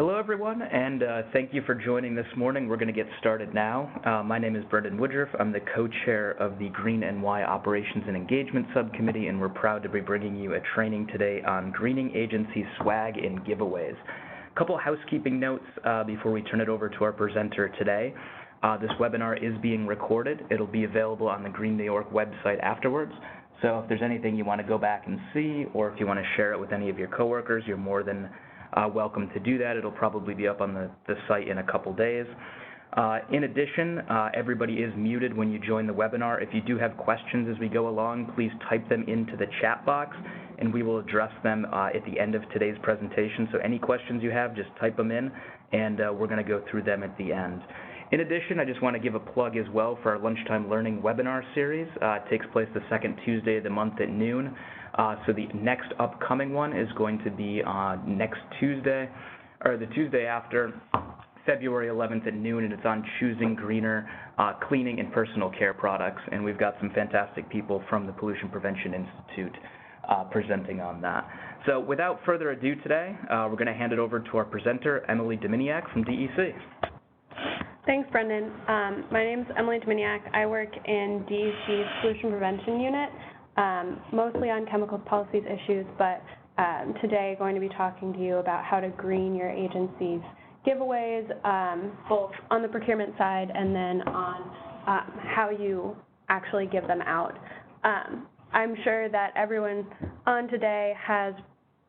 Hello, everyone, and thank you for joining this morning. We're going to get started now. My name is Brendan Woodruff. I'm the co-chair of the Green NY Operations and Engagement Subcommittee, and we're proud to be bringing you a training today on greening agency swag and giveaways. A couple housekeeping notes before we turn it over to our presenter today. This webinar is being recorded. It'll be available on the Green New York website afterwards. So if there's anything you want to go back and see, or if you want to share it with any of your coworkers, you're more than welcome to do that. It'll probably be up on the site in a couple days. In addition, everybody is muted when you join the webinar. If you do have questions as we go along, please type them into the chat box, and we will address them at the end of today's presentation. So any questions you have, just type them in, and we're going to go through them at the end. In addition, I just want to give a plug as well for our Lunchtime Learning webinar series. It takes place the second Tuesday of the month at noon. So the next upcoming one is going to be next Tuesday, or the Tuesday after, February 11th at noon, and it's on choosing greener cleaning and personal care products. And we've got some fantastic people from the Pollution Prevention Institute presenting on that. So without further ado today, we're going to hand it over to our presenter, Emily Dominiak from DEC. Thanks, Brendan. My name is Emily Dominiak. I work in DEC's Pollution Prevention Unit, mostly on chemical policies issues, but today going to be talking to you about how to green your agency's giveaways, both on the procurement side and then on how you actually give them out. I'm sure that everyone on today has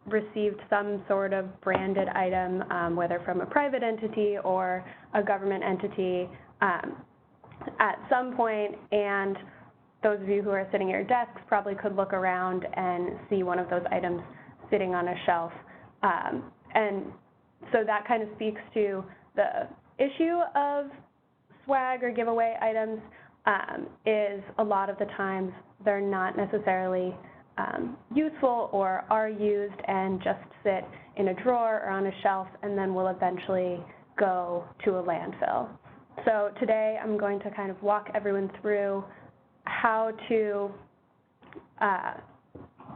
received some sort of branded item, whether from a private entity or a government entity at some point, and those of you who are sitting at your desks probably could look around and see one of those items sitting on a shelf. And so that kind of speaks to the issue of swag or giveaway items, is a lot of the times they're not necessarily useful or are used and just sit in a drawer or on a shelf and then will eventually go to a landfill. So today I'm going to kind of walk everyone through how to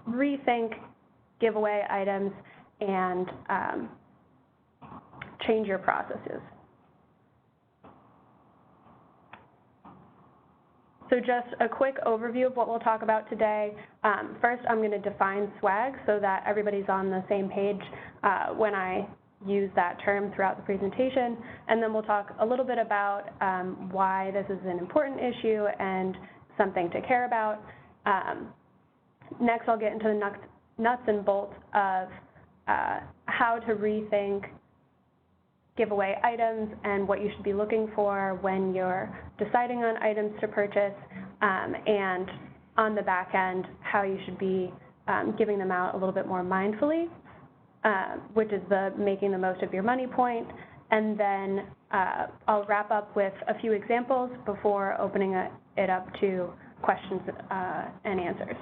rethink giveaway items and change your processes. So just a quick overview of what we'll talk about today. First, I'm going to define swag so that everybody's on the same page when I use that term throughout the presentation. And then we'll talk a little bit about why this is an important issue and something to care about. Next, I'll get into the nuts and bolts of how to rethink giveaway items and what you should be looking for when you're deciding on items to purchase, and on the back end, how you should be giving them out a little bit more mindfully, which is the making the most of your money point. And then I'll wrap up with a few examples before opening it up to questions and answers.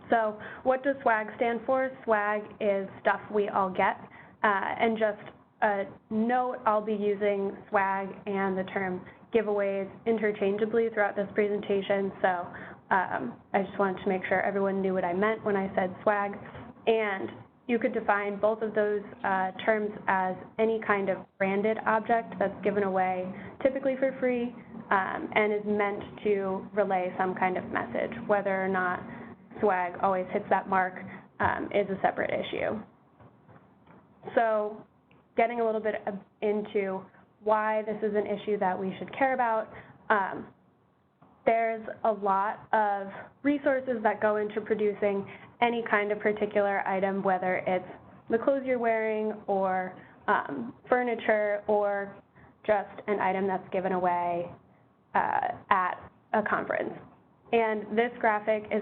So what does SWAG stand for? SWAG is stuff we all get, and just a note, I'll be using swag and the term giveaways interchangeably throughout this presentation, so I just wanted to make sure everyone knew what I meant when I said swag. And you could define both of those terms as any kind of branded object that's given away, typically for free, and is meant to relay some kind of message. Whether or not swag always hits that mark is a separate issue. So getting a little bit into why this is an issue that we should care about, there's a lot of resources that go into producing any kind of particular item, whether it's the clothes you're wearing or furniture or just an item that's given away at a conference. And this graphic is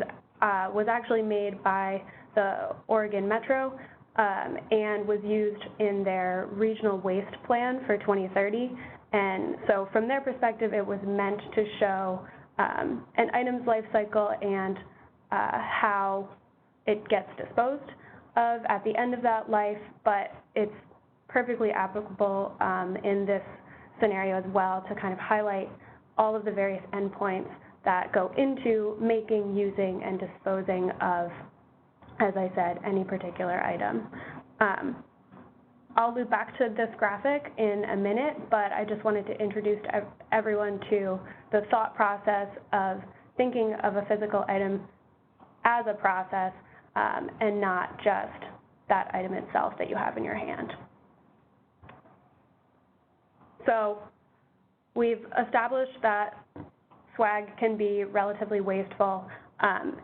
was actually made by the Oregon Metro and was used in their regional waste plan for 2030. And so from their perspective, it was meant to show an item's life cycle and how it gets disposed of at the end of that life, but it's perfectly applicable in this scenario as well to kind of highlight all of the various endpoints that go into making, using, and disposing of, as I said, any particular item. I'll loop back to this graphic in a minute, but I just wanted to introduce everyone to the thought process of thinking of a physical item as a process and not just that item itself that you have in your hand. So we've established that swag can be relatively wasteful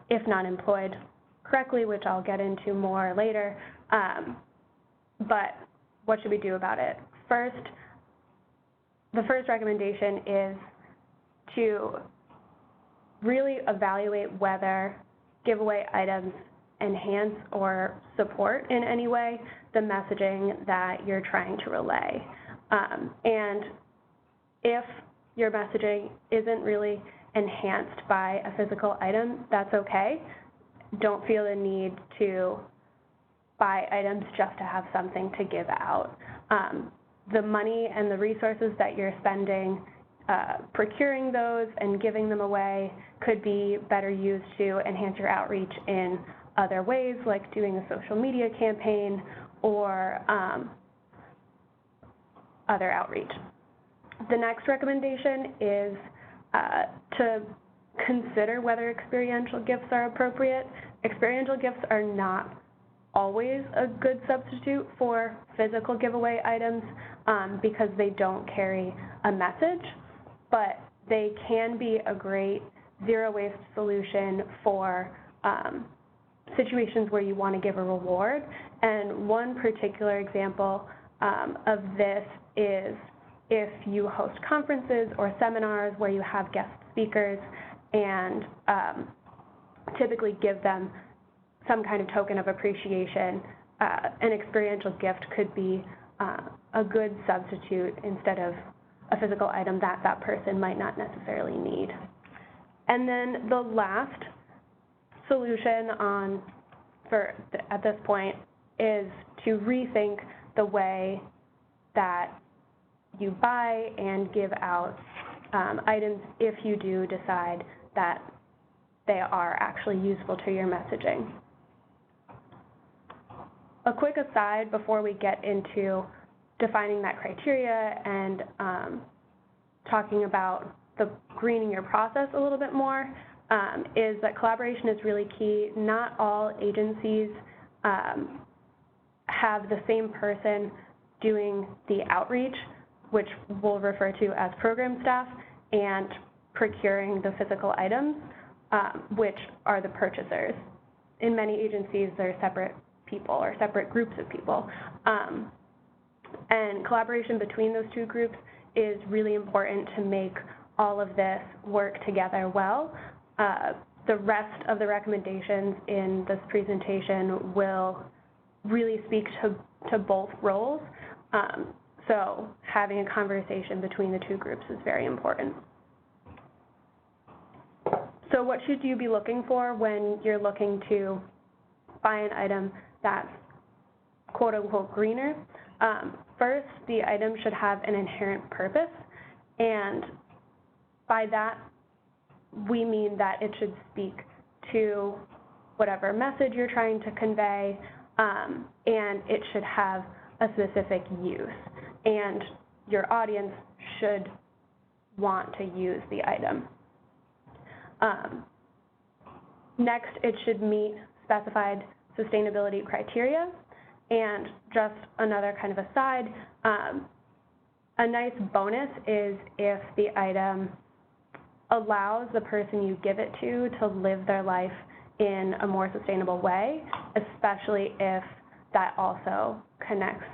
if not employed correctly, which I'll get into more later. But what should we do about it? The first recommendation is to really evaluate whether giveaway items enhance or support in any way the messaging that you're trying to relay. And if your messaging isn't really enhanced by a physical item, that's okay. Don't feel the need to buy items just to have something to give out. The money and the resources that you're spending procuring those and giving them away could be better used to enhance your outreach in other ways, like doing a social media campaign or other outreach. The next recommendation is to consider whether experiential gifts are appropriate. Experiential gifts are not always a good substitute for physical giveaway items because they don't carry a message, but they can be a great zero-waste solution for situations where you want to give a reward. And one particular example of this is if you host conferences or seminars where you have guest speakers and typically give them some kind of token of appreciation, an experiential gift could be a good substitute instead of a physical item that that person might not necessarily need. And then the last solution at this point is to rethink the way that you buy and give out items if you do decide that they are actually useful to your messaging. A quick aside before we get into defining that criteria and talking about the greening your process a little bit more is that collaboration is really key. Not all agencies have the same person doing the outreach, which we'll refer to as program staff, and procuring the physical items, which are the purchasers. In many agencies, they're separate people or separate groups of people. And collaboration between those two groups is really important to make all of this work together well. The rest of the recommendations in this presentation will really speak to both roles. So having a conversation between the two groups is very important. So what should you be looking for when you're looking to buy an item that's quote-unquote greener? First, the item should have an inherent purpose, and by that we mean that it should speak to whatever message you're trying to convey, and it should have a specific use, and your audience should want to use the item. Next, it should meet specified sustainability criteria. And just another kind of aside, a nice bonus is if the item allows the person you give it to live their life in a more sustainable way, especially if that also connects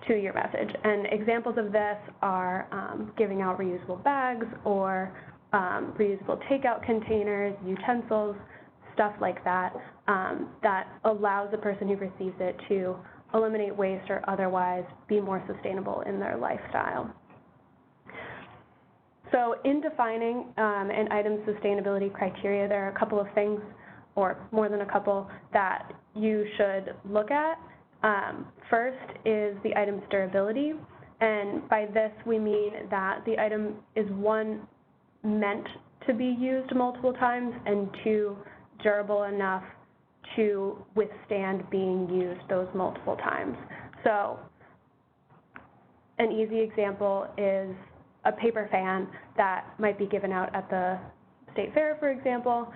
to your message. And examples of this are giving out reusable bags or reusable takeout containers, utensils, stuff like that, that allows the person who receives it to eliminate waste or otherwise be more sustainable in their lifestyle. So in defining an item's sustainability criteria, there are a couple of things, or more than a couple, that you should look at. First is the item's durability, and by this we mean that the item is, one, meant to be used multiple times, and two, durable enough to withstand being used those multiple times. So an easy example is a paper fan that might be given out at the state fair, for example.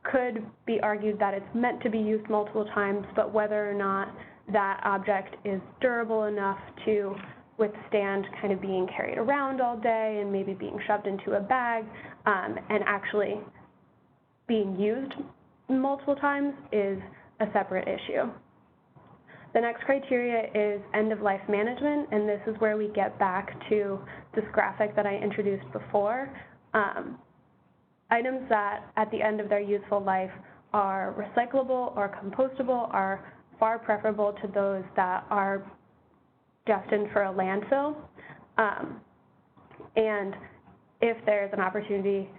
Could be argued that it's meant to be used multiple times, but whether or not that object is durable enough to withstand kind of being carried around all day and maybe being shoved into a bag and actually being used multiple times is a separate issue. The next criteria is end-of-life management, and this is where we get back to this graphic that I introduced before. Items that at the end of their useful life are recyclable or compostable are far preferable to those that are destined for a landfill. And if there's an opportunity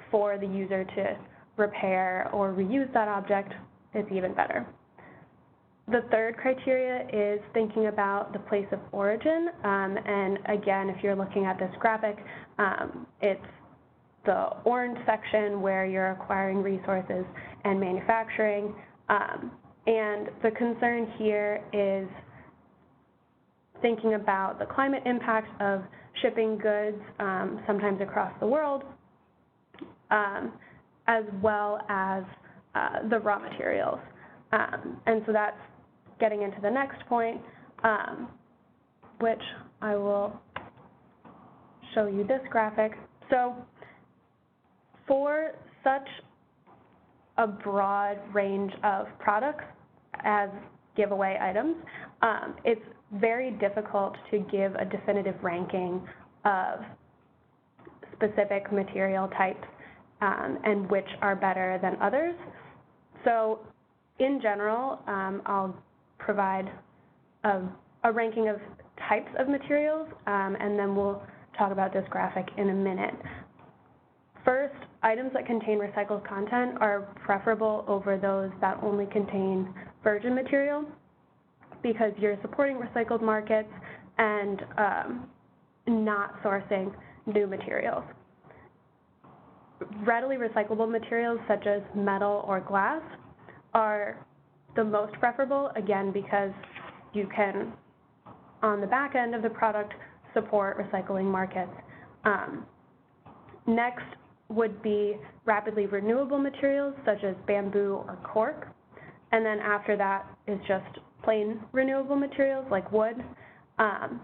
for the user to repair or reuse that object, it's even better. The third criteria is thinking about the place of origin. And again, if you're looking at this graphic, it's the orange section where you're acquiring resources and manufacturing. And the concern here is thinking about the climate impact of shipping goods, sometimes across the world, as well as the raw materials. And so that's getting into the next point, which I will show you this graphic. So for such a broad range of products as giveaway items, it's very difficult to give a definitive ranking of specific material types and which are better than others. So in general, I'll provide a ranking of types of materials, and then we'll talk about this graphic in a minute. First, items that contain recycled content are preferable over those that only contain virgin material because you're supporting recycled markets and not sourcing new materials. Readily recyclable materials such as metal or glass are the most preferable, again, because you can, on the back end of the product, support recycling markets. Next would be rapidly renewable materials such as bamboo or cork. And then after that is just plain renewable materials like wood. And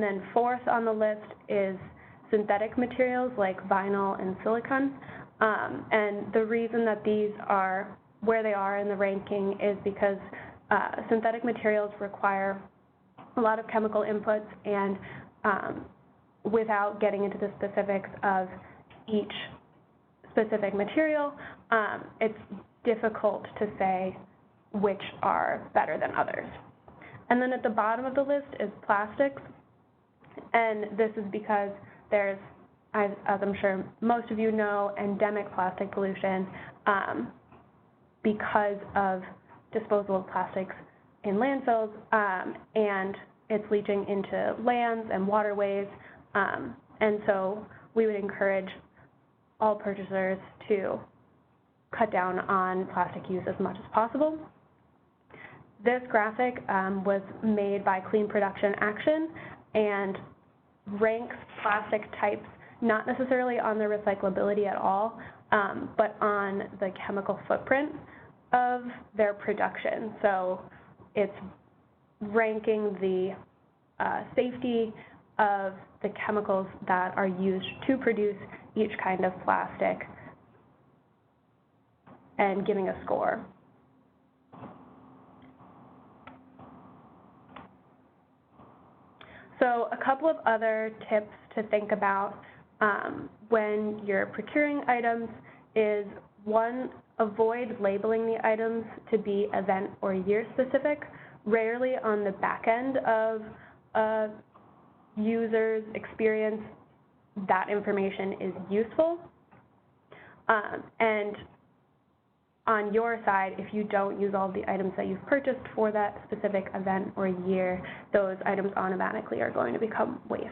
then fourth on the list is synthetic materials like vinyl and silicone. And the reason that these are where they are in the ranking is because synthetic materials require a lot of chemical inputs, and without getting into the specifics of each specific material, it's difficult to say which are better than others. And then at the bottom of the list is plastics, and this is because there's, as I'm sure most of you know, endemic plastic pollution because of disposal of plastics in landfills, and it's leaching into lands and waterways, and so we would encourage all purchasers to cut down on plastic use as much as possible. This graphic was made by Clean Production Action and ranks plastic types not necessarily on their recyclability at all, but on the chemical footprint of their production. So it's ranking the safety of the chemicals that are used to produce each kind of plastic and giving a score. So a couple of other tips to think about when you're procuring items is, one, avoid labeling the items to be event or year specific. Rarely on the back end of a user's experience that information is useful. And on your side, if you don't use all the items that you've purchased for that specific event or year, those items automatically are going to become waste.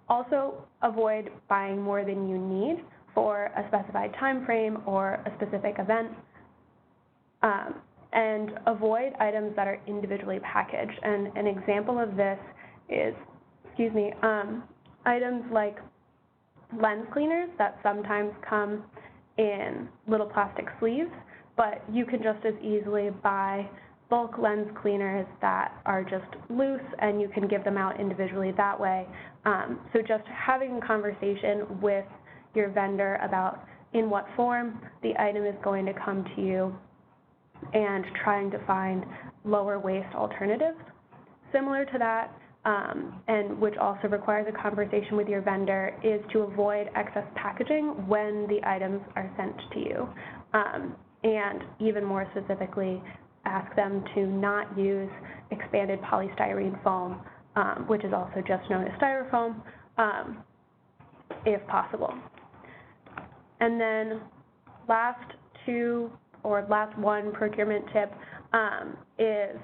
Also, avoid buying more than you need for a specified time frame or a specific event. and avoid items that are individually packaged. And an example of this is, items like lens cleaners that sometimes come in little plastic sleeves, but you can just as easily buy bulk lens cleaners that are just loose, and you can give them out individually that way. So just having a conversation with your vendor about in what form the item is going to come to you and trying to find lower waste alternatives. Similar to that, and which also requires a conversation with your vendor, is to avoid excess packaging when the items are sent to you. And even more specifically, ask them to not use expanded polystyrene foam, which is also just known as styrofoam, if possible. And then last one procurement tip is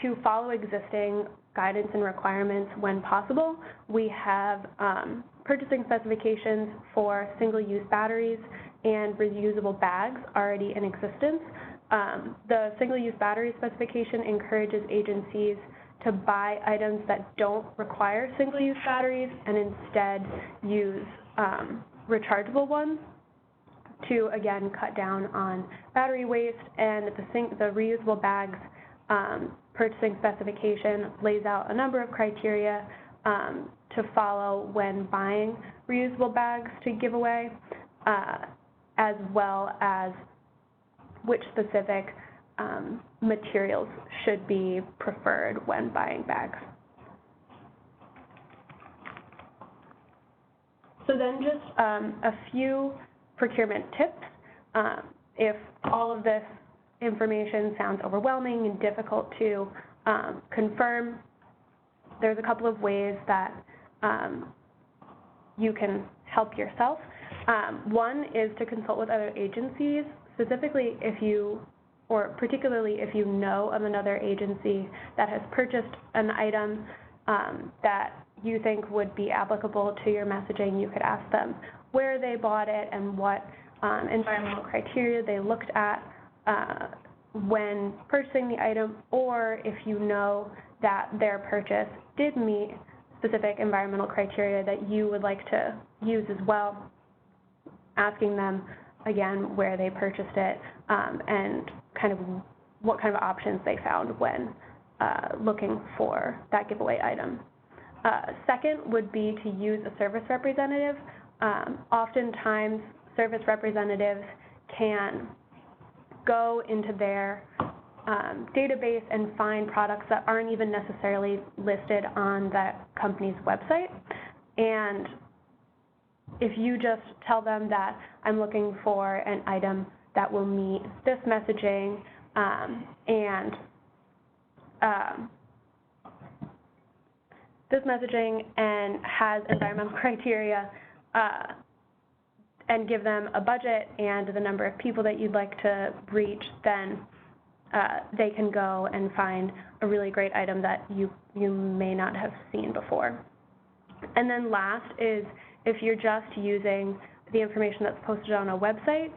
to follow existing guidance and requirements when possible. We have purchasing specifications for single-use batteries and reusable bags already in existence. The single-use battery specification encourages agencies to buy items that don't require single-use batteries and instead use rechargeable ones to, again, cut down on battery waste. And the reusable bags purchasing specification lays out a number of criteria to follow when buying reusable bags to give away, as well as which specific materials should be preferred when buying bags. So then just a few procurement tips. If all of this information sounds overwhelming and difficult to confirm, there's a couple of ways that you can help yourself. One is to consult with other agencies, specifically particularly if you know of another agency that has purchased an item that you think would be applicable to your messaging. You could ask them where they bought it and what environmental criteria they looked at when purchasing the item, or if you know that their purchase did meet specific environmental criteria that you would like to use as well, asking them again where they purchased it and kind of what kind of options they found when looking for that giveaway item. Second would be to use a service representative. Oftentimes, service representatives can go into their database and find products that aren't even necessarily listed on that company's website. And if you just tell them that I'm looking for an item that will meet this messaging and has environmental criteria, and give them a budget and the number of people that you'd like to reach, then they can go and find a really great item that you may not have seen before. And then last is, if you're just using the information that's posted on a website,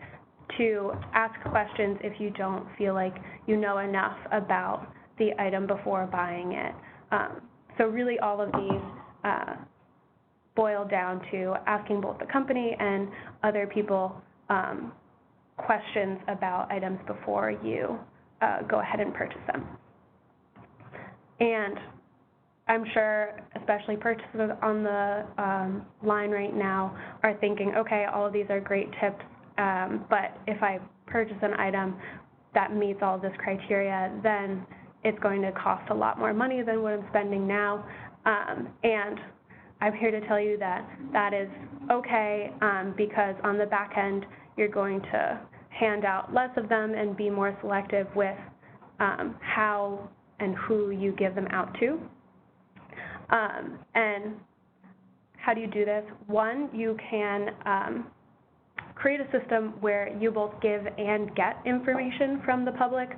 to ask questions if you don't feel like you know enough about the item before buying it. So really all of these boil down to asking both the company and other people questions about items before you go ahead and purchase them. And I'm sure especially purchasers on the line right now are thinking, okay, all of these are great tips, but if I purchase an item that meets all of this criteria, then it's going to cost a lot more money than what I'm spending now. And I'm here to tell you that that is okay, because on the back end, you're going to hand out less of them and be more selective with how and who you give them out to. And how do you do this? One, you can create a system where you both give and get information from the public.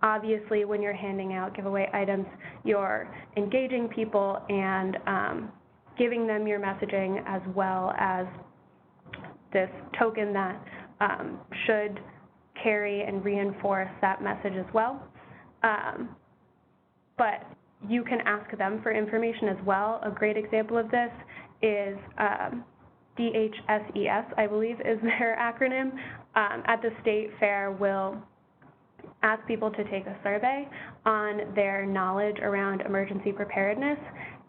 Obviously, when you're handing out giveaway items, you're engaging people and giving them your messaging, as well as this token that should carry and reinforce that message as well. But you can ask them for information as well. A great example of this is DHSES, I believe is their acronym, at the state fair will ask people to take a survey on their knowledge around emergency preparedness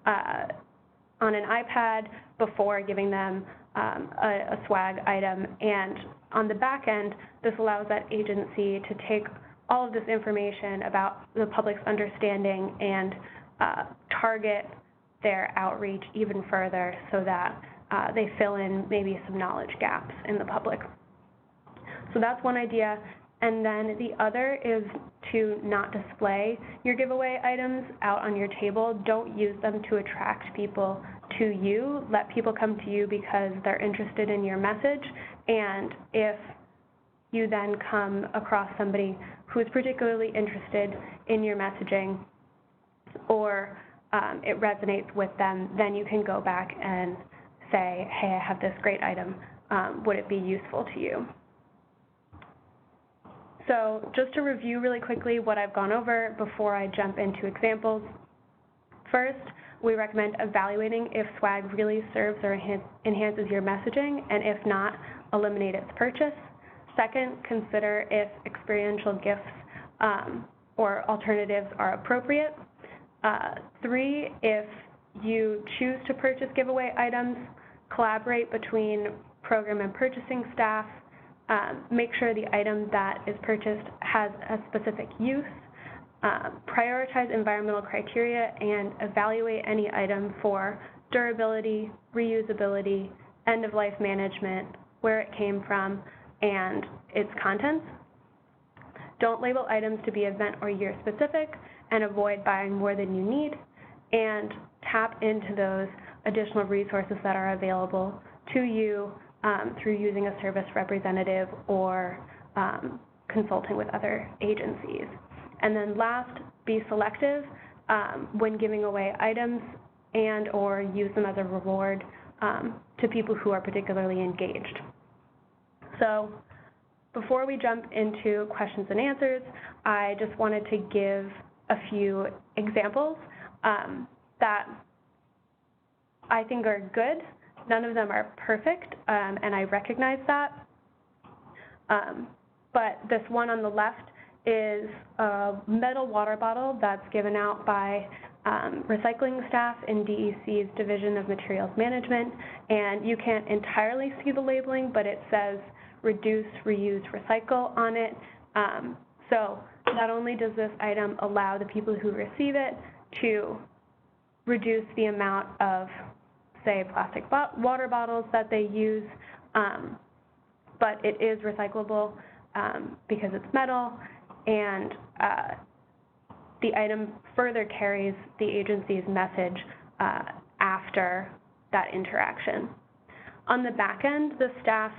on an iPad before giving them a swag item. And on the back end, this allows that agency to take all of this information about the public's understanding and target their outreach even further so that they fill in maybe some knowledge gaps in the public. So that's one idea. And then the other is to not display your giveaway items out on your table. Don't use them to attract people to you. Let people come to you because they're interested in your message. And if you then come across somebody who's particularly interested in your messaging or it resonates with them, then you can go back and say, hey, I have this great item. Would it be useful to you? So just to review really quickly what I've gone over before I jump into examples. First, we recommend evaluating if swag really serves or enhances your messaging, and if not, eliminate its purchase. Second, consider if experiential gifts or alternatives are appropriate. 3, if you choose to purchase giveaway items, collaborate between program and purchasing staff. Make sure the item that is purchased has a specific use. Prioritize environmental criteria and evaluate any item for durability, reusability, end-of-life management, where it came from, and its contents. Don't label items to be event or year specific and avoid buying more than you need. And tap into those additional resources that are available to you through using a service representative or consulting with other agencies. And then last, be selective when giving away items and or use them as a reward to people who are particularly engaged. So before we jump into questions and answers, I just wanted to give a few examples that I think are good. None of them are perfect, and I recognize that. But this one on the left is a metal water bottle that's given out by recycling staff in DEC's Division of Materials Management, and you can't entirely see the labeling, but it says reduce, reuse, recycle on it. So not only does this item allow the people who receive it to reduce the amount of, say, plastic water bottles that they use, but it is recyclable because it's metal, and the item further carries the agency's message after that interaction. On the back end, the staff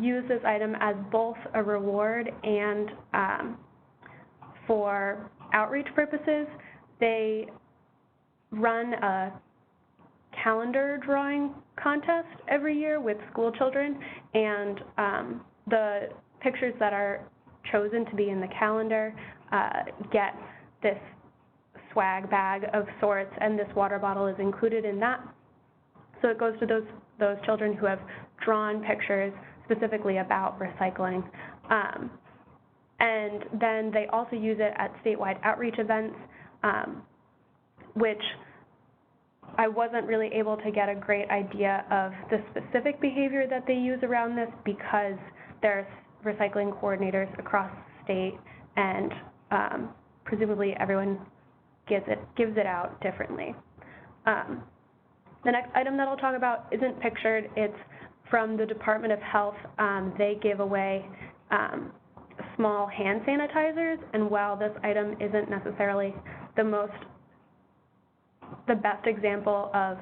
use this item as both a reward and for outreach purposes. They run a calendar drawing contest every year with school children, and the pictures that are chosen to be in the calendar get this swag bag of sorts, and this water bottle is included in that. So it goes to those children who have drawn pictures specifically about recycling. And then they also use it at statewide outreach events, which I wasn't really able to get a great idea of the specific behavior that they use around this because there's recycling coordinators across the state, and presumably everyone gives it out differently. The next item that I'll talk about isn't pictured. It's from the Department of Health. They give away small hand sanitizers, and while this item isn't necessarily the best example of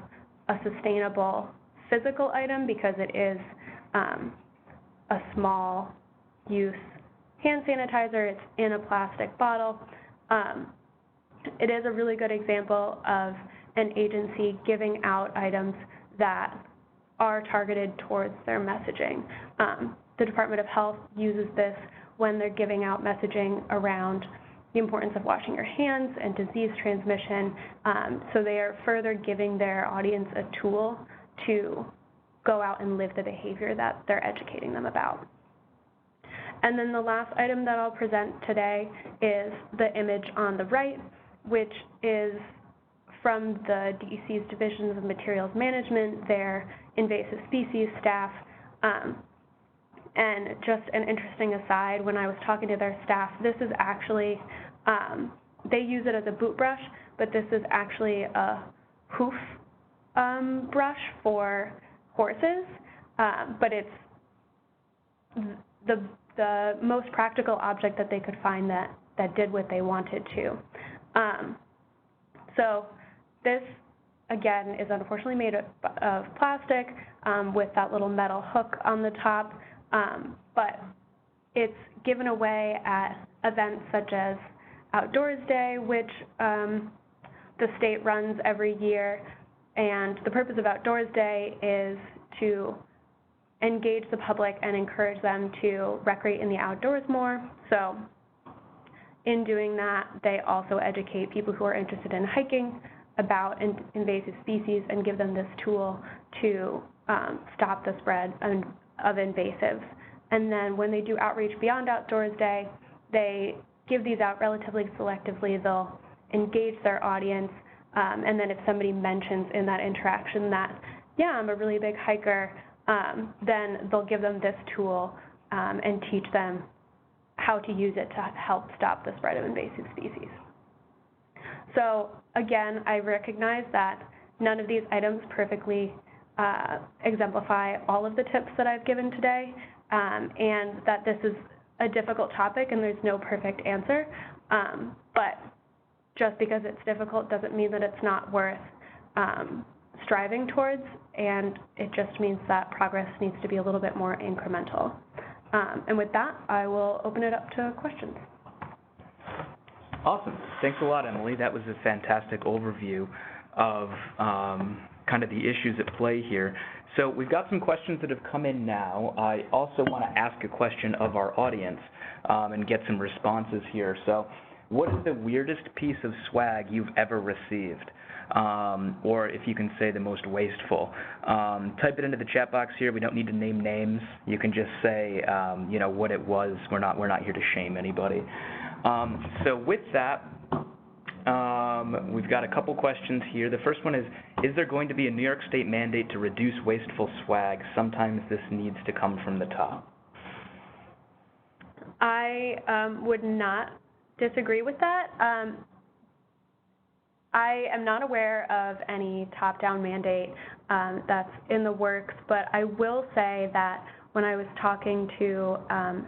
a sustainable physical item because it is a small use hand sanitizer, it's in a plastic bottle, it is a really good example of an agency giving out items that are targeted towards their messaging. The Department of Health uses this when they're giving out messaging around the importance of washing your hands and disease transmission. So they are further giving their audience a tool to go out and live the behavior that they're educating them about. And then the last item that I'll present today is the image on the right, which is from the DEC's Division of Materials Management, their invasive species staff. And just an interesting aside, when I was talking to their staff, this is actually, they use it as a boot brush, but this is actually a hoof brush for horses, but it's the most practical object that they could find that did what they wanted to. So this, again, is unfortunately made of plastic with that little metal hook on the top, but it's given away at events such as Outdoors Day, which the state runs every year, and the purpose of Outdoors Day is to engage the public and encourage them to recreate in the outdoors more. So in doing that, they also educate people who are interested in hiking about invasive species and give them this tool to stop the spread of invasives. And then when they do outreach beyond Outdoors Day, they give these out relatively selectively. They'll engage their audience, and then if somebody mentions in that interaction that, yeah, I'm a really big hiker, then they'll give them this tool and teach them how to use it to help stop the spread of invasive species. So again, I recognize that none of these items perfectly exemplify all of the tips that I've given today, and that this is a difficult topic and there's no perfect answer, but just because it's difficult doesn't mean that it's not worth striving towards, and it just means that progress needs to be a little bit more incremental. And with that, I will open it up to questions. Awesome. Thanks a lot, Emily. That was a fantastic overview of kind of the issues at play here. So we've got some questions that have come in now. I also want to ask a question of our audience and get some responses here. So what is the weirdest piece of swag you've ever received? Or if you can say the most wasteful. Type it into the chat box here. We don't need to name names. You can just say, you know, what it was. We're not here to shame anybody. So with that, we've got a couple questions here. The first one is there going to be a New York State mandate to reduce wasteful swag? Sometimes this needs to come from the top. I would not disagree with that. I am not aware of any top-down mandate that's in the works, but I will say that when I was talking to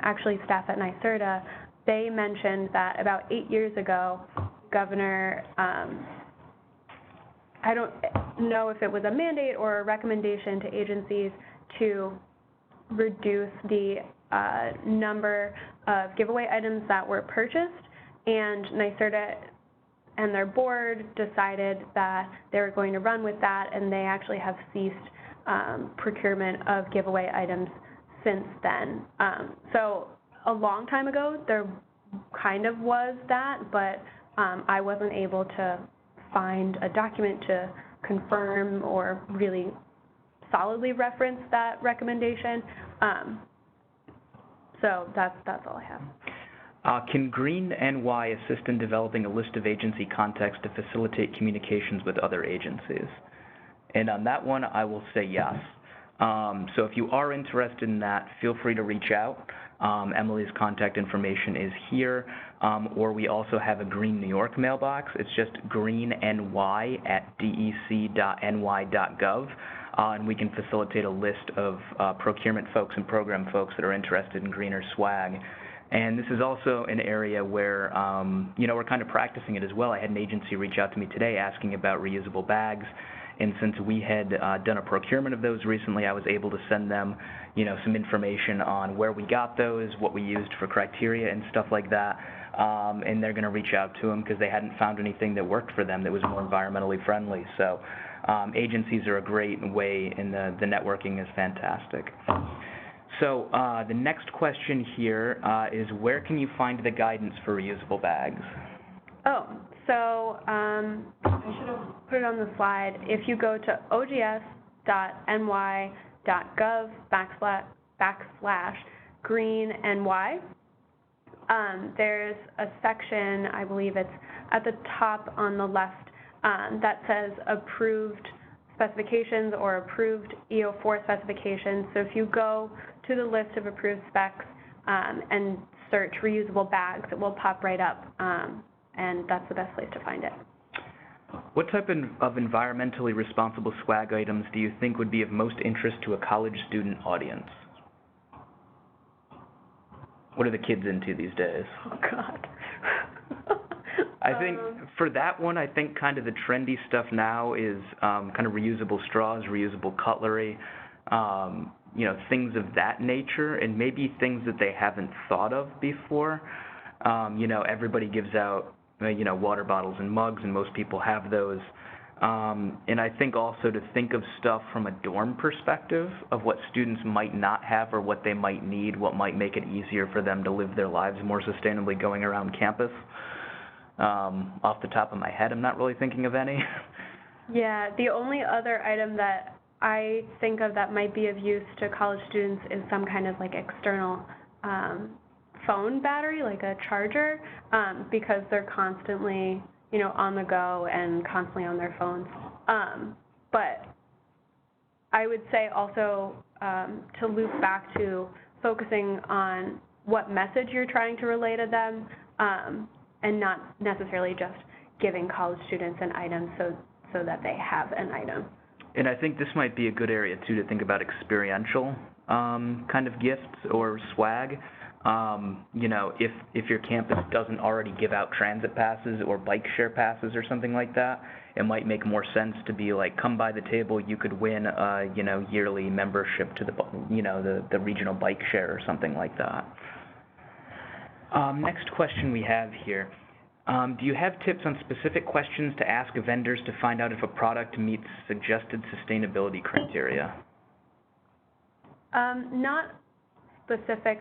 actually staff at NYSERDA, they mentioned that about 8 years ago, Governor, I don't know if it was a mandate or a recommendation to agencies to reduce the number of giveaway items that were purchased, and NYSERDA and their board decided that they were going to run with that, and they actually have ceased procurement of giveaway items since then. So a long time ago, there kind of was that, but I wasn't able to find a document to confirm or really solidly reference that recommendation. So that's all I have. Can Green NY assist in developing a list of agency contacts to facilitate communications with other agencies? And on that one, I will say yes. So if you are interested in that, feel free to reach out. Emily's contact information is here, or we also have a Green New York mailbox. It's just greenny@dec.ny.gov, and we can facilitate a list of procurement folks and program folks that are interested in greener swag. And this is also an area where, you know, we're kind of practicing it as well. I had an agency reach out to me today asking about reusable bags, and since we had done a procurement of those recently, I was able to send them, you know, some information on where we got those, what we used for criteria and stuff like that, and they're going to reach out to them because they hadn't found anything that worked for them that was more environmentally friendly. So agencies are a great way, and the networking is fantastic. So the next question here is where can you find the guidance for reusable bags? Oh, so I should have put it on the slide. If you go to ogs.ny.gov/green-ny, there's a section, I believe it's at the top on the left, that says approved specifications or approved EO4 specifications. So if you go to the list of approved specs and search reusable bags, it will pop right up, and that's the best place to find it. What type of environmentally responsible swag items do you think would be of most interest to a college student audience? What are the kids into these days? Oh, God. I think for that one, I think kind of the trendy stuff now is kind of reusable straws, reusable cutlery, things of that nature, and maybe things that they haven't thought of before. Everybody gives out, water bottles and mugs, and most people have those. And I think also to think of stuff from a dorm perspective of what students might not have or what they might need, what might make it easier for them to live their lives more sustainably going around campus. Off the top of my head, I'm not really thinking of any. Yeah, the only other item that I think of that might be of use to college students is some kind of like external phone battery, like a charger, because they're constantly, on the go and constantly on their phones. But I would say also to loop back to focusing on what message you're trying to relay to them, and not necessarily just giving college students an item so that they have an item. And I think this might be a good area, too, to think about experiential kind of gifts or swag. If your campus doesn't already give out transit passes or bike share passes or something like that, it might make more sense to be like, come by the table, you could win a, yearly membership to the regional bike share or something like that. Next question we have here. Do you have tips on specific questions to ask vendors to find out if a product meets suggested sustainability criteria? Not specific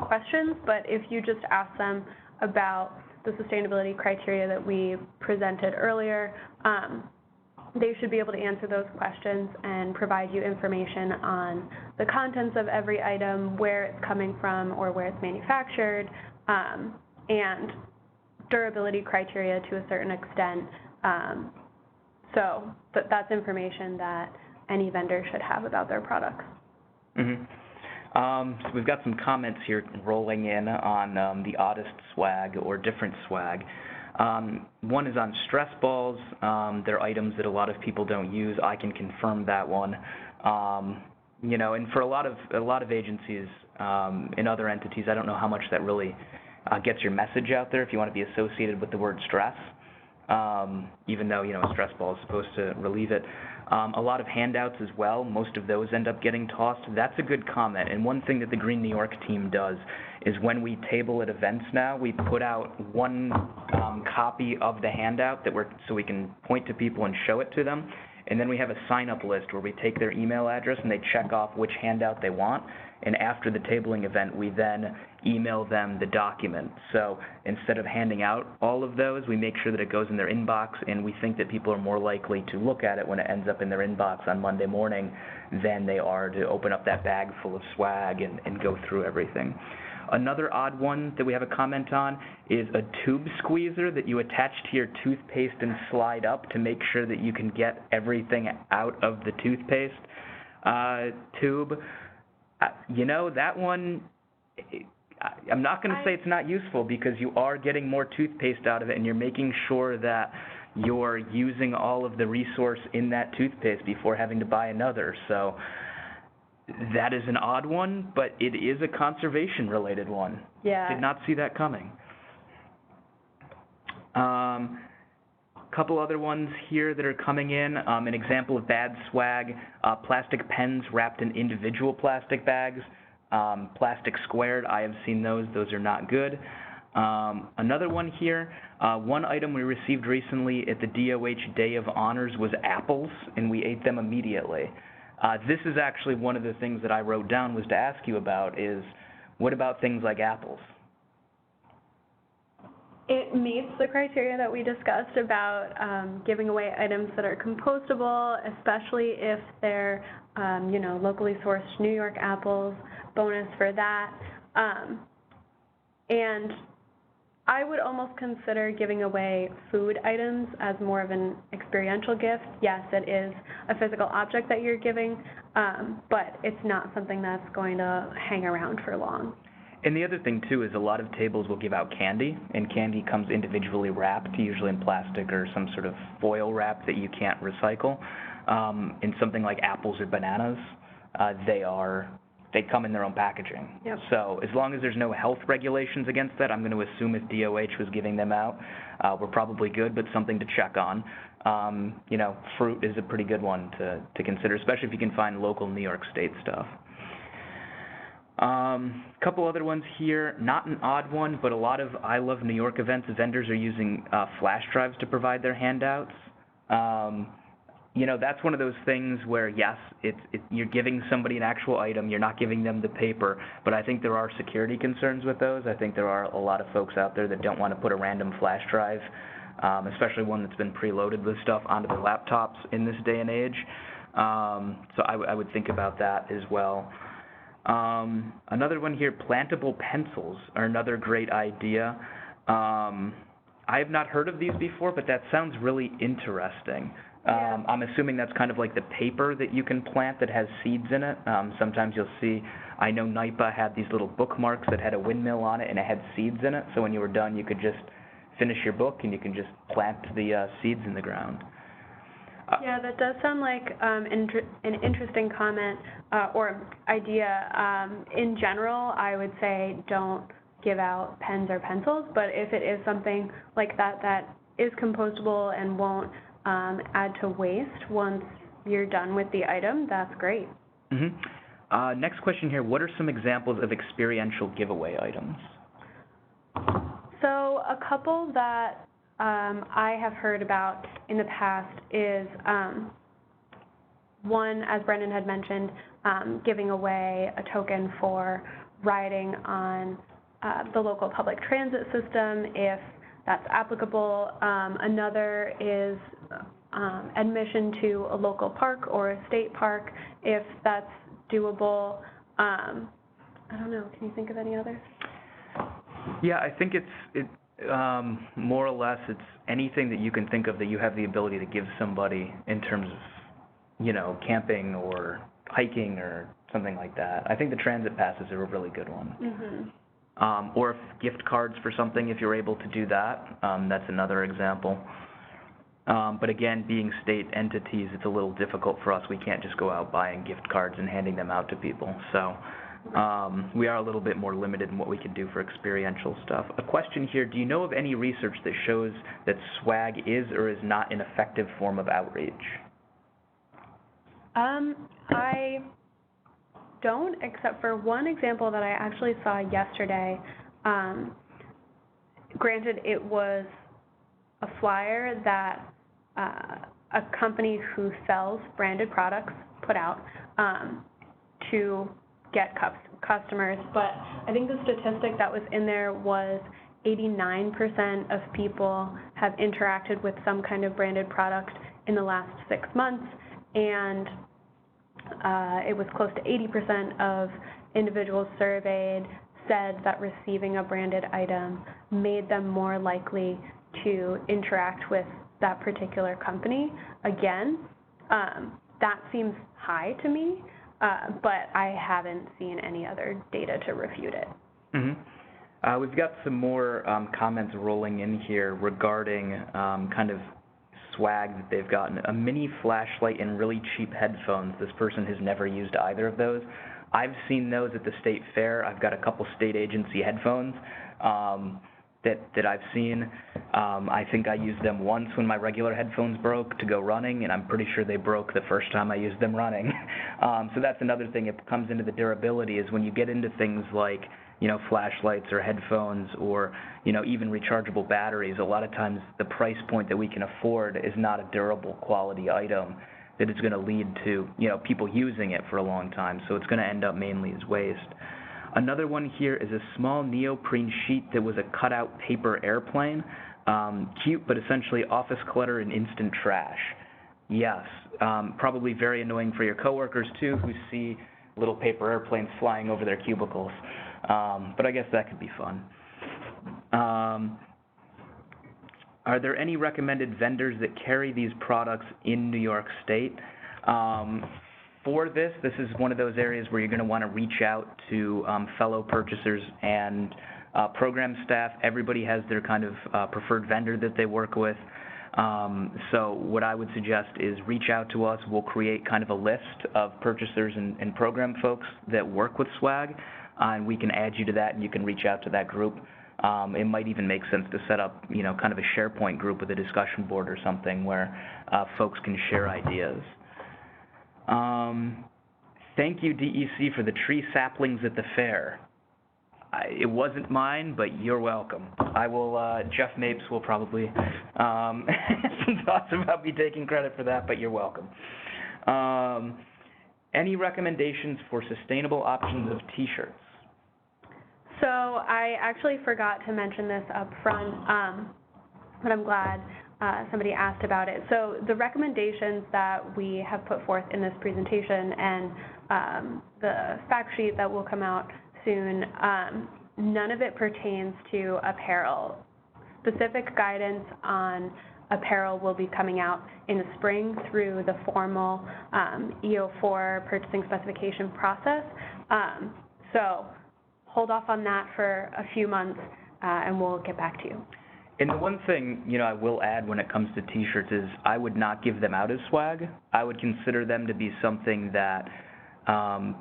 questions, but if you just ask them about the sustainability criteria that we presented earlier, they should be able to answer those questions and provide you information on the contents of every item, where it's coming from or where it's manufactured, and durability criteria to a certain extent. So that's information that any vendor should have about their products. Mm-hmm. So we've got some comments here rolling in on the oddest swag or different swag. One is on stress balls. They're items that a lot of people don't use. I can confirm that one. And for a lot of agencies and other entities, I don't know how much that really gets your message out there if you want to be associated with the word stress, even though, a stress ball is supposed to relieve it. A lot of handouts as well. Most of those end up getting tossed. That's a good comment. And one thing that the Green New York team does is when we table at events now, we put out one copy of the handout so we can point to people and show it to them. And then we have a sign-up list where we take their email address and they check off which handout they want. And after the tabling event, we then email them the document. So instead of handing out all of those, we make sure that it goes in their inbox, and we think that people are more likely to look at it when it ends up in their inbox on Monday morning than they are to open up that bag full of swag and go through everything. Another odd one that we have a comment on is a tube squeezer that you attach to your toothpaste and slide up to make sure that you can get everything out of the toothpaste tube. That one, I'm not going to say it's not useful because you are getting more toothpaste out of it and you're making sure that you're using all of the resource in that toothpaste before having to buy another. So that is an odd one, but it is a conservation-related one. Yeah. Did not see that coming. Couple other ones here that are coming in. An example of bad swag, plastic pens wrapped in individual plastic bags, plastic squared. I have seen those. Those are not good. Another one here, one item we received recently at the DOH Day of Honors was apples, and we ate them immediately. This is actually one of the things that I wrote down was to ask you about is, what about things like apples? It meets the criteria that we discussed about giving away items that are compostable, especially if they're, locally sourced New York apples. Bonus for that. And I would almost consider giving away food items as more of an experiential gift. Yes, it is a physical object that you're giving, but it's not something that's going to hang around for long. And the other thing, too, is a lot of tables will give out candy, and candy comes individually wrapped, usually in plastic or some sort of foil wrap that you can't recycle. In something like apples or bananas, they come in their own packaging. Yep. So as long as there's no health regulations against that, I'm going to assume if DOH was giving them out, we're probably good, but something to check on. Fruit is a pretty good one to consider, especially if you can find local New York State stuff. Couple other ones here, not an odd one, but a lot of I Love New York events, vendors are using flash drives to provide their handouts. That's one of those things where, yes, you're giving somebody an actual item, you're not giving them the paper, but I think there are security concerns with those. I think there are a lot of folks out there that don't want to put a random flash drive, especially one that's been preloaded with stuff, onto their laptops in this day and age. So I would think about that as well. Another one here, plantable pencils are another great idea. I have not heard of these before, but that sounds really interesting. Yeah. I'm assuming that's kind of like the paper that you can plant that has seeds in it. Sometimes you'll see, I know NYPA had these little bookmarks that had a windmill on it and it had seeds in it, so when you were done you could just finish your book and you can just plant the seeds in the ground. Yeah, that does sound like an interesting comment or idea. In general, I would say don't give out pens or pencils, but if it is something like that is compostable and won't add to waste once you're done with the item, that's great. Mm-hmm. Next question here, what are some examples of experiential giveaway items? So a couple that I have heard about in the past is one, as Brendan had mentioned, giving away a token for riding on the local public transit system if that's applicable. Another is admission to a local park or a state park if that's doable. I don't know, can you think of any others? Yeah, I think it's more or less it's anything that you can think of that you have the ability to give somebody in terms of, camping or hiking or something like that. I think the transit passes are a really good one. Mm-hmm. Or if gift cards for something, if you're able to do that, that's another example. But again, being state entities, it's a little difficult for us. We can't just go out buying gift cards and handing them out to people. So we are a little bit more limited in what we can do for experiential stuff. A question here, do you know of any research that shows that swag is or is not an effective form of outreach? I don't, except for one example that I actually saw yesterday. Granted, it was a flyer that a company who sells branded products put out to get customers, but I think the statistic that was in there was 89% of people have interacted with some kind of branded product in the last 6 months, and it was close to 80% of individuals surveyed said that receiving a branded item made them more likely to interact with that particular company. Again, that seems high to me, but I haven't seen any other data to refute it. Mm-hmm. We've got some more comments rolling in here regarding kind of swag that they've gotten. A mini flashlight and really cheap headphones. This person has never used either of those. I've seen those at the state fair. I've got a couple state agency headphones that I've seen. I think I used them once when my regular headphones broke to go running, and I'm pretty sure they broke the first time I used them running. So that's another thing. It comes into the durability is when you get into things like, flashlights or headphones or, even rechargeable batteries, a lot of times the price point that we can afford is not a durable quality item. that is going to lead to, people using it for a long time. So it's going to end up mainly as waste. Another one here is a small neoprene sheet that was a cutout paper airplane. Cute, but essentially office clutter and instant trash. Yes, probably very annoying for your coworkers too, who see little paper airplanes flying over their cubicles. But I guess that could be fun. Are there any recommended vendors that carry these products in New York State? For this is one of those areas where you're going to want to reach out to fellow purchasers and program staff. Everybody has their kind of preferred vendor that they work with. So what I would suggest is reach out to us. We'll create kind of a list of purchasers and program folks that work with swag, and we can add you to that, and you can reach out to that group. It might even make sense to set up, kind of a SharePoint group with a discussion board or something where folks can share ideas. Thank you, DEC, for the tree saplings at the fair. It wasn't mine, but you're welcome. I will, Jeff Mapes will probably some thoughts about me taking credit for that, but you're welcome. Any recommendations for sustainable options of T-shirts? So I actually forgot to mention this up front, but I'm glad somebody asked about it. So the recommendations that we have put forth in this presentation and the fact sheet that will come out soon, none of it pertains to apparel. Specific guidance on apparel will be coming out in the spring through the formal EO4 purchasing specification process. So hold off on that for a few months, and we'll get back to you. And the one thing, I will add when it comes to T-shirts is I would not give them out as swag. I would consider them to be something that,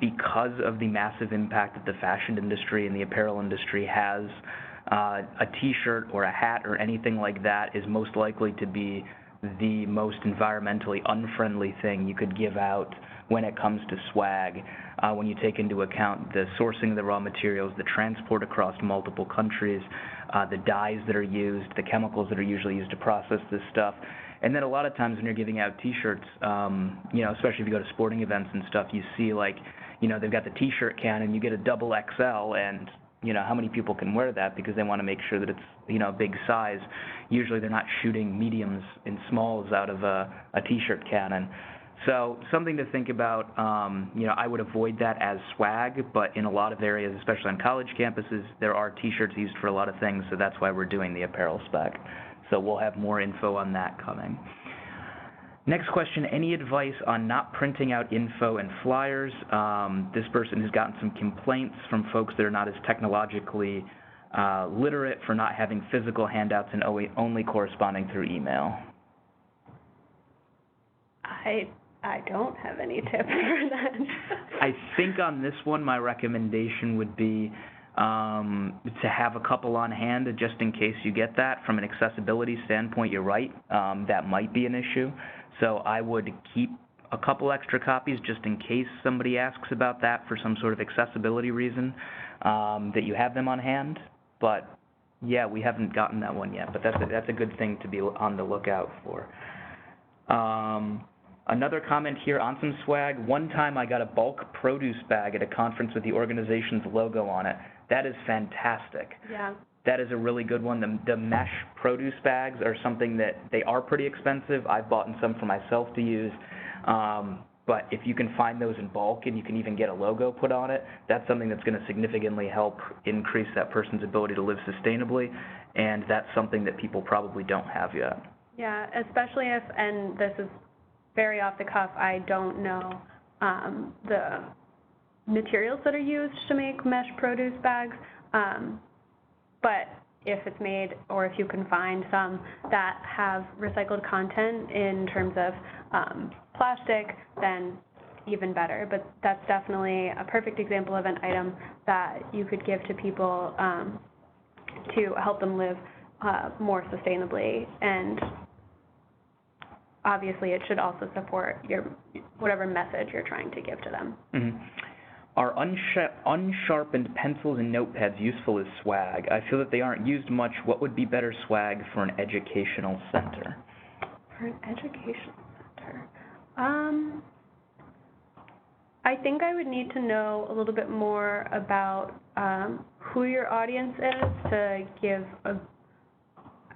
because of the massive impact that the fashion industry and the apparel industry has, a T-shirt or a hat or anything like that is most likely to be the most environmentally unfriendly thing you could give out when it comes to swag, when you take into account the sourcing of the raw materials, the transport across multiple countries, the dyes that are used, the chemicals that are usually used to process this stuff. And then a lot of times when you're giving out T-shirts, especially if you go to sporting events and stuff, you see they've got the T-shirt can and you get a double XL, and how many people can wear that because they want to make sure that it's, a big size. Usually they're not shooting mediums and smalls out of a T-shirt cannon. So something to think about. I would avoid that as swag, but in a lot of areas, especially on college campuses, there are T-shirts used for a lot of things, so that's why we're doing the apparel spec. So we'll have more info on that coming. Next question, any advice on not printing out info and flyers? This person has gotten some complaints from folks that are not as technologically literate for not having physical handouts and only corresponding through email. I don't have any tips for that. I think on this one, my recommendation would be to have a couple on hand just in case you get that. From an accessibility standpoint, you're right. That might be an issue. So I would keep a couple extra copies just in case somebody asks about that for some sort of accessibility reason, that you have them on hand. But, yeah, we haven't gotten that one yet, but that's a good thing to be on the lookout for. Another comment here on some swag. One time I got a bulk produce bag at a conference with the organization's logo on it. That is fantastic. Yeah. That is a really good one. The mesh produce bags are something that they are pretty expensive. I've bought some for myself to use. But if you can find those in bulk and you can even get a logo put on it, that's something that's going to significantly help increase that person's ability to live sustainably, and that's something that people probably don't have yet. Yeah, especially if, and this is very off the cuff, I don't know the materials that are used to make mesh produce bags, but if it's made, or if you can find some that have recycled content in terms of plastic, then even better. But that's definitely a perfect example of an item that you could give to people to help them live more sustainably, and obviously it should also support your whatever message you're trying to give to them. Mm-hmm. Are unsharpened pencils and notepads useful as swag? I feel that they aren't used much. What would be better swag for an educational center? For an educational center? I think I would need to know a little bit more about who your audience is to give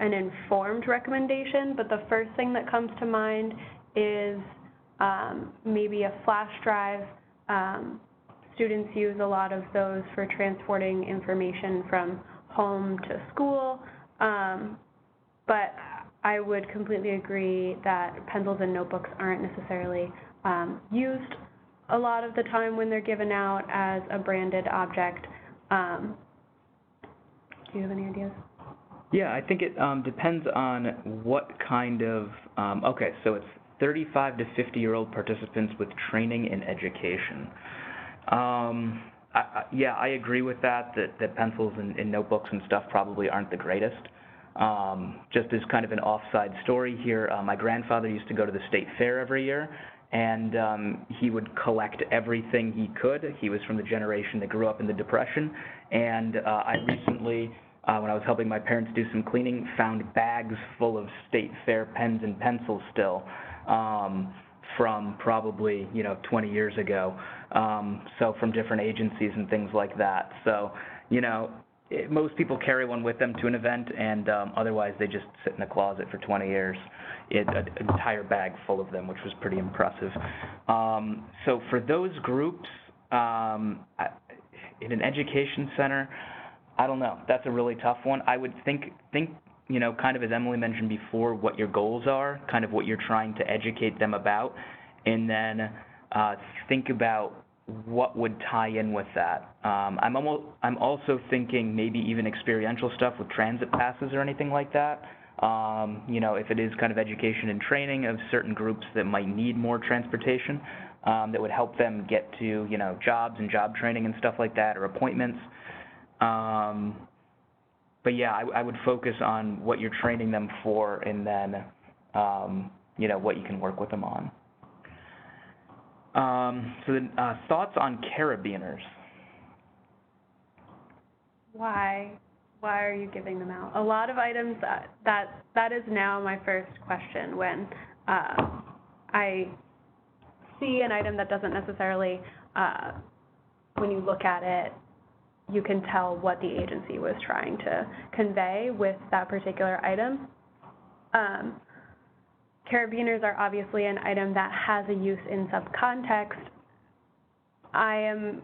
an informed recommendation, but the first thing that comes to mind is maybe a flash drive. Students use a lot of those for transporting information from home to school, but I would completely agree that pencils and notebooks aren't necessarily used a lot of the time when they're given out as a branded object. Do you have any ideas? Yeah, I think it depends on what kind of, okay, so it's 35 to 50-year-old participants with training in education. Yeah, I agree with that pencils and notebooks and stuff probably aren't the greatest. Just as kind of an offside story here, my grandfather used to go to the state fair every year, and he would collect everything he could. He was from the generation that grew up in the Depression, and I recently, when I was helping my parents do some cleaning, found bags full of state fair pens and pencils still, from probably, 20 years ago, so from different agencies and things like that. So, most people carry one with them to an event, and otherwise they just sit in a closet for 20 years. An entire bag full of them, which was pretty impressive. So for those groups, in an education center, I don't know. That's a really tough one. I would think, kind of as Emily mentioned before, what your goals are, kind of what you're trying to educate them about, and then think about what would tie in with that. I'm also thinking maybe even experiential stuff with transit passes or anything like that. If it is kind of education and training of certain groups that might need more transportation, that would help them get to, jobs and job training and stuff like that, or appointments. But yeah, I would focus on what you're training them for, and then, what you can work with them on. So then, thoughts on carabiners? Why are you giving them out? A lot of items, that is now my first question when I see an item that doesn't necessarily, when you look at it, you can tell what the agency was trying to convey with that particular item. Carabiners are obviously an item that has a use in subcontext. I am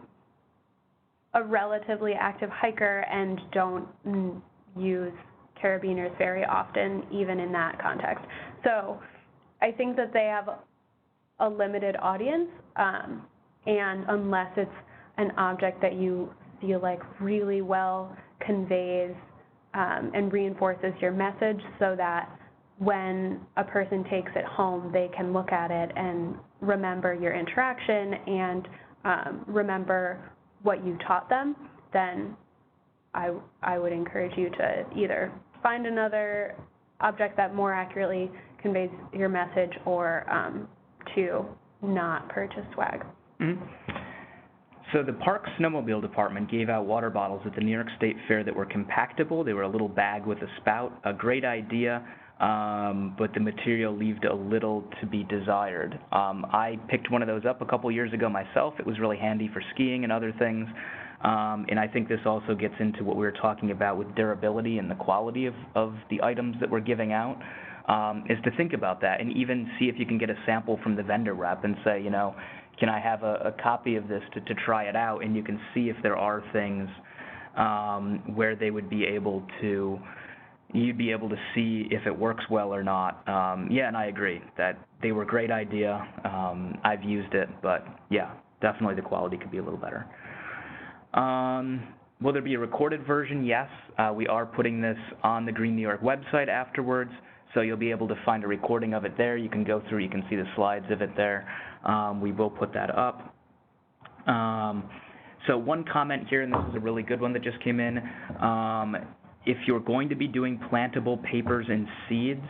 a relatively active hiker and don't use carabiners very often, even in that context. So I think that they have a limited audience, and unless it's an object that you feel like really well conveys and reinforces your message, so that when a person takes it home, they can look at it and remember your interaction and remember what you taught them, then I would encourage you to either find another object that more accurately conveys your message, or to not purchase swag. Mm-hmm. So the Park Snowmobile Department gave out water bottles at the New York State Fair that were compactable. They were a little bag with a spout. A great idea, but the material left a little to be desired. I picked one of those up a couple years ago myself. It was really handy for skiing and other things. And I think this also gets into what we were talking about with durability and the quality of the items that we're giving out, is to think about that and even see if you can get a sample from the vendor rep and say, can I have a copy of this to try it out? And you can see if there are things where they would be able to, you'd be able to see if it works well or not. Yeah, and I agree that they were a great idea. I've used it, but yeah, definitely the quality could be a little better. Will there be a recorded version? Yes. We are putting this on the Green New York website afterwards, so you'll be able to find a recording of it there. You can go through, you can see the slides of it there. We will put that up. So one comment here, and this is a really good one that just came in. If you're going to be doing plantable papers and seeds,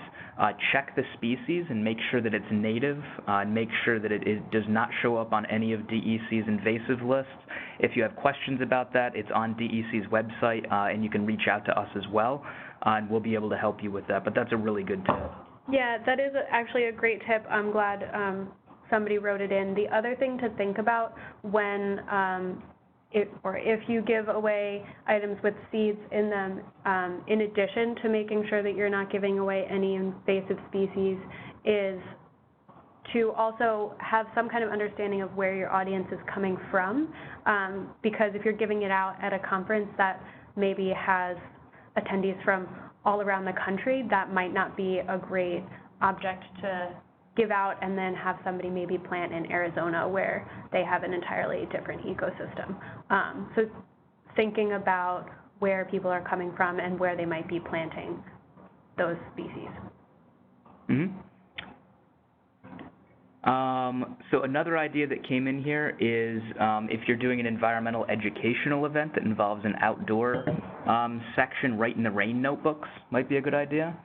check the species and make sure that it's native, and make sure that it does not show up on any of DEC's invasive lists. If you have questions about that, it's on DEC's website, and you can reach out to us as well, and we'll be able to help you with that. But that's a really good tip. Yeah, that is actually a great tip. I'm glad somebody wrote it in. The other thing to think about when if you give away items with seeds in them, in addition to making sure that you're not giving away any invasive species, is to also have some kind of understanding of where your audience is coming from, because if you're giving it out at a conference that maybe has attendees from all around the country, that might not be a great object to give out and then have somebody maybe plant in Arizona where they have an entirely different ecosystem. So thinking about where people are coming from and where they might be planting those species. Mm-hmm. So another idea that came in here is if you're doing an environmental educational event that involves an outdoor section, Write in the Rain notebooks might be a good idea.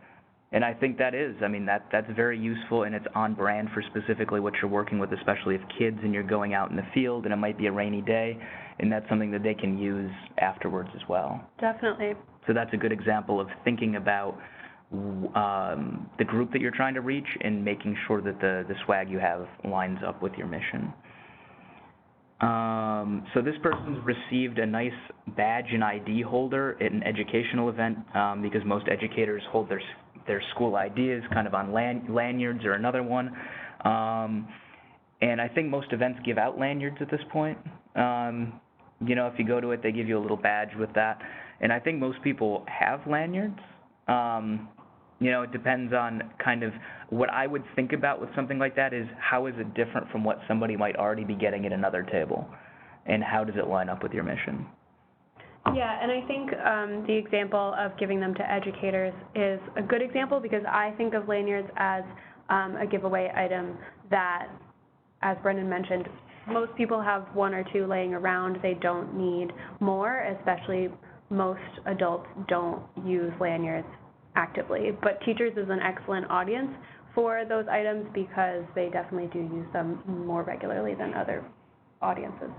And I think that is. I mean, that's very useful, and it's on brand for specifically what you're working with, especially if kids and you're going out in the field and it might be a rainy day, and that's something that they can use afterwards as well. Definitely. So that's a good example of thinking about the group that you're trying to reach and making sure that the swag you have lines up with your mission. So this person's received a nice badge and ID holder at an educational event because most educators hold their school IDs kind of on lanyards or another one. And I think most events give out lanyards at this point. You know, if you go to it, they give you a little badge with that. And I think most people have lanyards. You know, it depends on kind of what I would think about with something like that is how is it different from what somebody might already be getting at another table, and how does it line up with your mission? Yeah, and I think the example of giving them to educators is a good example because I think of lanyards as a giveaway item that, as Brendan mentioned, most people have one or two laying around. They don't need more, especially most adults don't use lanyards actively. But teachers is an excellent audience for those items because they definitely do use them more regularly than other audiences.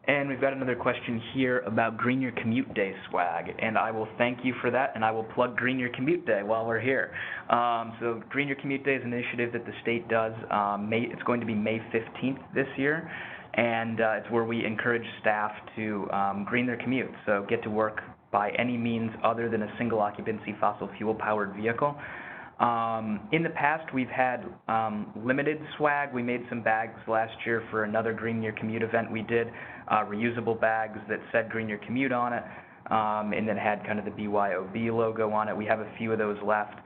And we've got another question here about Green Your Commute Day swag, and I will thank you for that, and I will plug Green Your Commute Day while we're here. So Green Your Commute Day is an initiative that the state does. It's going to be May 15th this year, and it's where we encourage staff to green their commute, so get to work by any means other than a single occupancy fossil fuel powered vehicle. In the past, we've had limited swag. We made some bags last year for another Green Your Commute event we did, reusable bags that said Green Your Commute on it, and then had kind of the BYOB logo on it. We have a few of those left.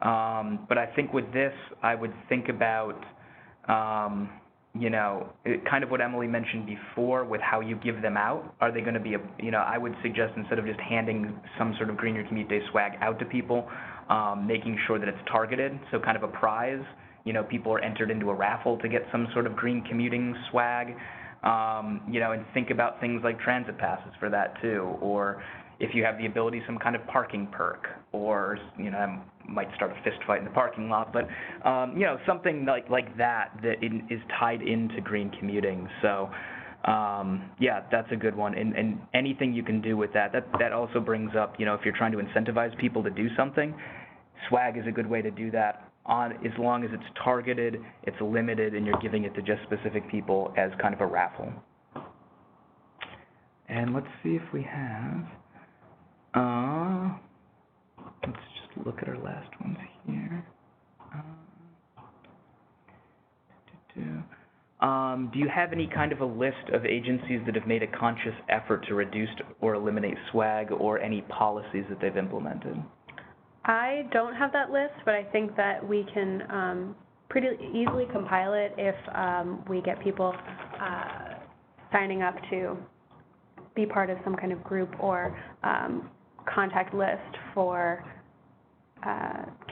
But I think with this, I would think about, you know, kind of what Emily mentioned before with how you give them out. Are they going to be, I would suggest instead of just handing some sort of Green Your Commute Day swag out to people, making sure that it's targeted, so kind of a prize. You know, people are entered into a raffle to get some sort of green commuting swag, and think about things like transit passes for that too, or if you have the ability, some kind of parking perk, or, I might start a fist fight in the parking lot, but, something like that is tied into green commuting. So, that's a good one. And anything you can do with that also brings up, if you're trying to incentivize people to do something, swag is a good way to do that, as long as it's targeted, it's limited, and you're giving it to just specific people as kind of a raffle. And let's see if we have, let's just look at our last ones here. Do you have any kind of a list of agencies that have made a conscious effort to reduce or eliminate swag, or any policies that they've implemented? I don't have that list, but I think that we can pretty easily compile it if we get people signing up to be part of some kind of group or contact list for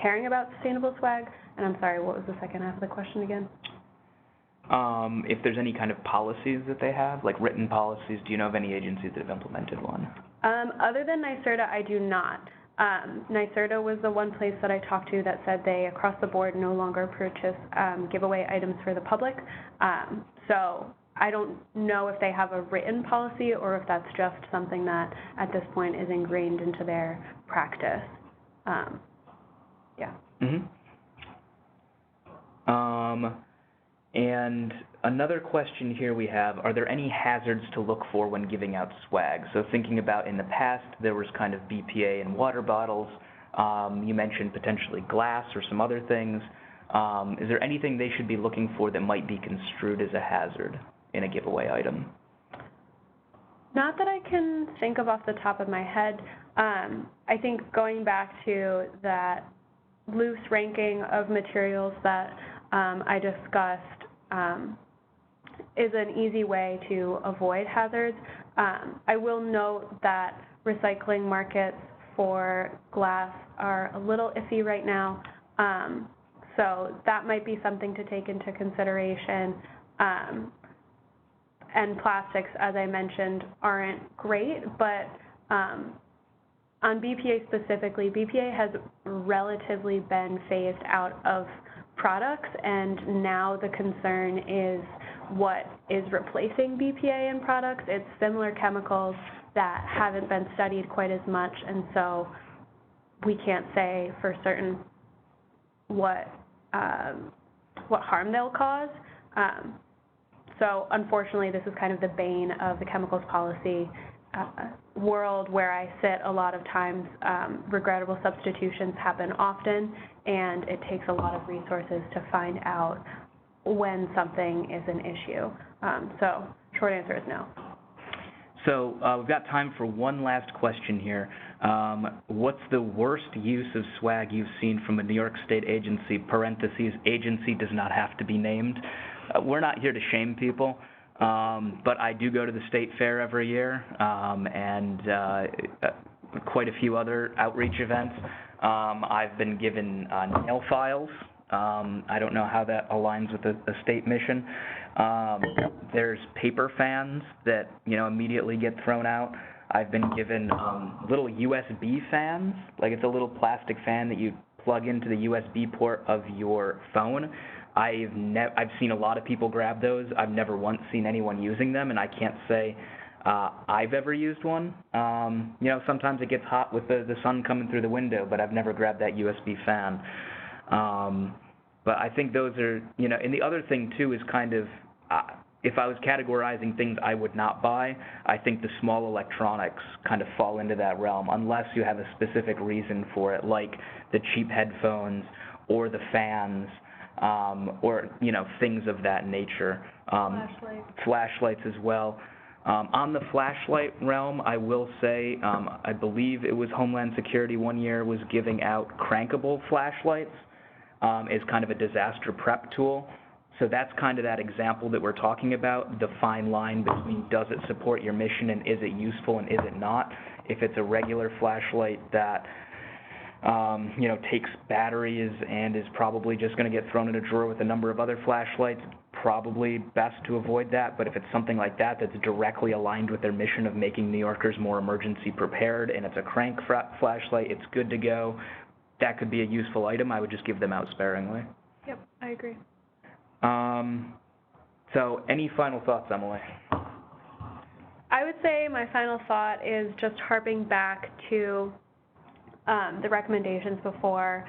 caring about sustainable swag. And I'm sorry, what was the second half of the question again? If there's any kind of policies that they have, like written policies, do you know of any agencies that have implemented one? Other than NYSERDA, I do not. NYSERDA was the one place that I talked to that said they, across the board, no longer purchase giveaway items for the public. So I don't know if they have a written policy or if that's just something that, at this point, is ingrained into their practice. Mm-hmm. And another question here we have, are there any hazards to look for when giving out swag? So thinking about in the past, there was kind of BPA in water bottles. You mentioned potentially glass or some other things. Is there anything they should be looking for that might be construed as a hazard in a giveaway item? Not that I can think of off the top of my head. I think going back to that loose ranking of materials that I discussed is an easy way to avoid hazards. I will note that recycling markets for glass are a little iffy right now, so that might be something to take into consideration. And plastics, as I mentioned, aren't great, but on BPA specifically, BPA has relatively been phased out of products, and now the concern is what is replacing BPA in products. It's similar chemicals that haven't been studied quite as much, and so we can't say for certain what harm they'll cause. So unfortunately, this is kind of the bane of the chemicals policy world where I sit. A lot of times, regrettable substitutions happen often, and it takes a lot of resources to find out when something is an issue. So short answer is no. So we've got time for one last question here. What's the worst use of swag you've seen from a New York State agency, parentheses, agency does not have to be named? We're not here to shame people, but I do go to the state fair every year and quite a few other outreach events. I've been given nail files. I don't know how that aligns with the state mission. There's paper fans that, immediately get thrown out. I've been given little USB fans, like it's a little plastic fan that you plug into the USB port of your phone. I've seen a lot of people grab those. I've never once seen anyone using them, and I can't say I've ever used one. Sometimes it gets hot with the sun coming through the window, but I've never grabbed that USB fan. But I think those are, and the other thing, too, is kind of, if I was categorizing things I would not buy, I think the small electronics kind of fall into that realm, unless you have a specific reason for it, like the cheap headphones or the fans, or, things of that nature. Flashlights as well. On the flashlight realm, I will say, I believe it was Homeland Security one year was giving out crankable flashlights as kind of a disaster prep tool. So that's kind of that example that we're talking about, the fine line between does it support your mission and is it useful and is it not. If it's a regular flashlight that takes batteries and is probably just going to get thrown in a drawer with a number of other flashlights, probably best to avoid that. But if it's something like that that's directly aligned with their mission of making New Yorkers more emergency prepared and it's a crank flashlight, it's good to go, that could be a useful item. I would just give them out sparingly. Yep, I agree. So any final thoughts, Emily? I would say my final thought is just harping back to the recommendations before.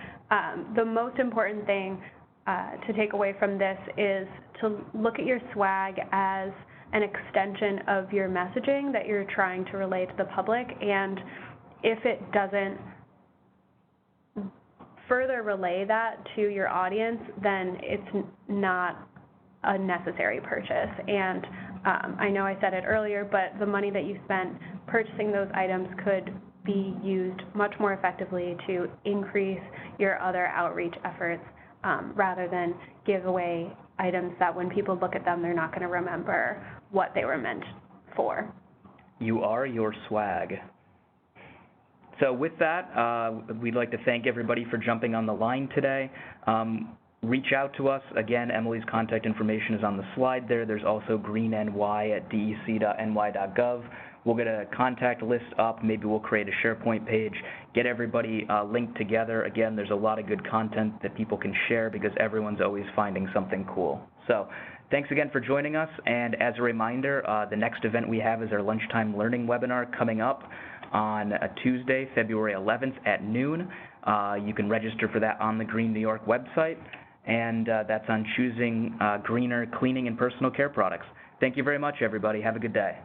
The most important thing to take away from this is to look at your swag as an extension of your messaging that you're trying to relay to the public, and if it doesn't further relay that to your audience, then it's not a necessary purchase. And I know I said it earlier, but the money that you spent purchasing those items could be used much more effectively to increase your other outreach efforts rather than give away items that when people look at them, they're not going to remember what they were meant for. You are your swag. So with that, we'd like to thank everybody for jumping on the line today. Reach out to us. Again, Emily's contact information is on the slide there. There's also greenny@dec.ny.gov. We'll get a contact list up. Maybe we'll create a SharePoint page, get everybody linked together. Again, there's a lot of good content that people can share because everyone's always finding something cool. So thanks again for joining us. And as a reminder, the next event we have is our Lunchtime Learning webinar coming up on a Tuesday, February 11th at noon. You can register for that on the Green New York website. and that's on choosing greener cleaning and personal care products. Thank you very much, everybody. Have a good day.